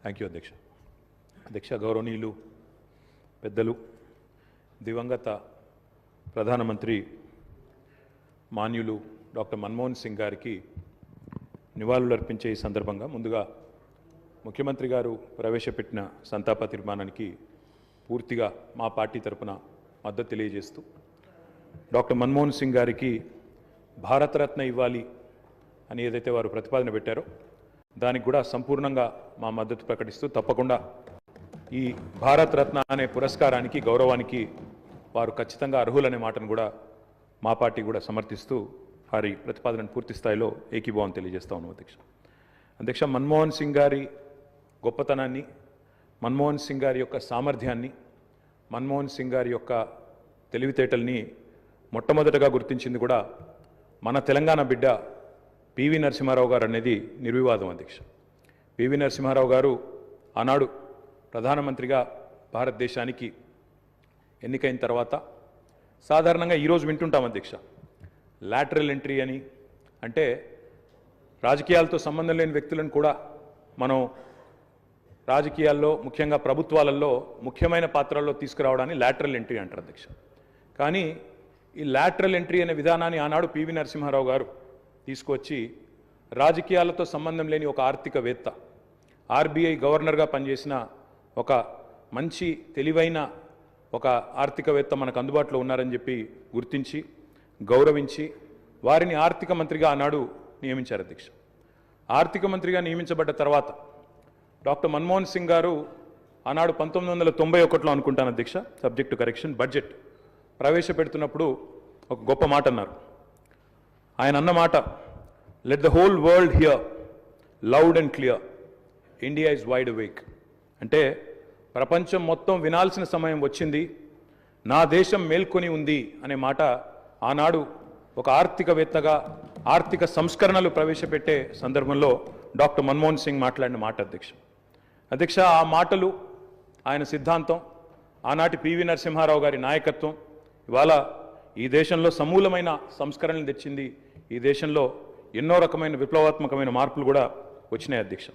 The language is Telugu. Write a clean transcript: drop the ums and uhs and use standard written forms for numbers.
థ్యాంక్ యూ అధ్యక్ష గౌరవనీయులు పెద్దలు దివంగత ప్రధానమంత్రి మాన్యులు డాక్టర్ మన్మోహన్ సింగ్ గారికి నివాళులర్పించే ఈ సందర్భంగా ముందుగా ముఖ్యమంత్రి గారు ప్రవేశపెట్టిన సంతాప తీర్మానానికి పూర్తిగా మా పార్టీ తరపున మద్దతు తెలియజేస్తూ డాక్టర్ మన్మోహన్ సింగ్ గారికి భారతరత్న ఇవ్వాలి అని ఏదైతే వారు ప్రతిపాదన పెట్టారో దానికి కూడా సంపూర్ణంగా మా మద్దతు ప్రకటిస్తూ తప్పకుండా ఈ భారతరత్న అనే పురస్కారానికి గౌరవానికి వారు ఖచ్చితంగా అర్హులనే మాటను కూడా మా పార్టీ కూడా సమర్థిస్తూ వారి ప్రతిపాదనను పూర్తి స్థాయిలో ఏకీభావం తెలియజేస్తా ఉన్నాం అధ్యక్ష మన్మోహన్ సింగ్ గారి గొప్పతనాన్ని, మన్మోహన్ సింగ్ గారి యొక్క సామర్థ్యాన్ని, మన్మోహన్ సింగ్ గారి యొక్క తెలివితేటల్ని మొట్టమొదటగా గుర్తించింది కూడా మన తెలంగాణ బిడ్డ పివి నరసింహారావు గారు అనేది నిర్వివాదం అధ్యక్ష. పివి నరసింహారావు గారు ఆనాడు ప్రధానమంత్రిగా భారతదేశానికి ఎన్నికైన తర్వాత సాధారణంగా ఈరోజు వింటుంటాం అధ్యక్ష, లాటరల్ ఎంట్రీ అని, అంటే రాజకీయాలతో సంబంధం లేని వ్యక్తులను కూడా మనం రాజకీయాల్లో ముఖ్యంగా ప్రభుత్వాలలో ముఖ్యమైన పాత్రల్లో తీసుకురావడాన్ని లాటరల్ ఎంట్రీ అంటారు అధ్యక్ష. కానీ ఈ లాటరల్ ఎంట్రీ అనే విధానాన్ని ఆనాడు పివి నరసింహారావు గారు తీసుకొచ్చి రాజకీయాలతో సంబంధం లేని ఒక ఆర్థికవేత్త, ఆర్బీఐ గవర్నర్గా పనిచేసిన ఒక మంచి తెలివైన ఒక ఆర్థికవేత్త మనకు అందుబాటులో ఉన్నారని చెప్పి గుర్తించి గౌరవించి వారిని ఆర్థిక మంత్రిగా ఆనాడు నియమించారు అధ్యక్ష. ఆర్థిక మంత్రిగా నియమించబడ్డ తర్వాత డాక్టర్ మన్మోహన్ సింగ్ గారు ఆనాడు 1991లో అనుకుంటాను అధ్యక్ష, సబ్జెక్టు కరెక్షన్, బడ్జెట్ ప్రవేశపెడుతున్నప్పుడు ఒక గొప్ప మాట అన్నారు. ఆయన అన్న మాట, let the whole world here loud and clear, India is wide awake. అంటే ప్రపంచం మొత్తం వినాల్సిన సమయం వచ్చింది, నా దేశం మేల్కొని ఉంది అనే మాట ఆనాడు ఒక ఆర్థికవేత్తగా ఆర్థిక సంస్కరణలు ప్రవేశపెట్టే సందర్భంలో డాక్టర్ మన్మోహన్ సింగ్ మాట్లాడిన మాట అధ్యక్ష. ఆ మాటలు, ఆయన సిద్ధాంతం, ఆనాటి పివి నరసింహారావు గారి నాయకత్వం ఇవాళ ఈ దేశంలో సమూలమైన సంస్కరణలు తెచ్చింది. ఈ దేశంలో ఎన్నో రకమైన విప్లవాత్మకమైన మార్పులు కూడా వచ్చినాయి అధ్యక్ష.